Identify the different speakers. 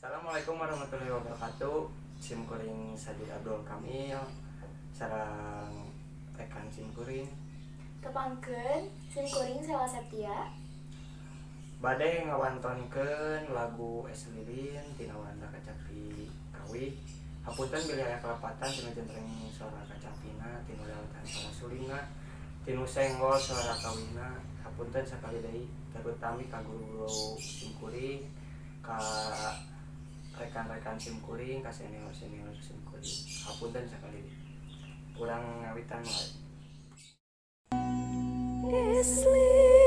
Speaker 1: Assalamualaikum warahmatullahi wabarakatuh. Sim kuring Sajid Abdul Kamil sareng rekan sim kuring
Speaker 2: Kepangkeun sim kuring Sela Septia
Speaker 1: bade ngawantonkeun lagu Es Lilin tina Wanda Kacapi Kawi. Hapunten bilih aya kelepatan tina jentreng suara kacapina, tinu leutan suara sulingna, tinu senggol suara kawina. Hapunten sakali deui terutami ka guru sim kuring, ka rekan-rekan sim kuring, ka senior-senior sim kuring. Hapunten sakali deui. Kurang ngawitan wae.
Speaker 2: Es lilin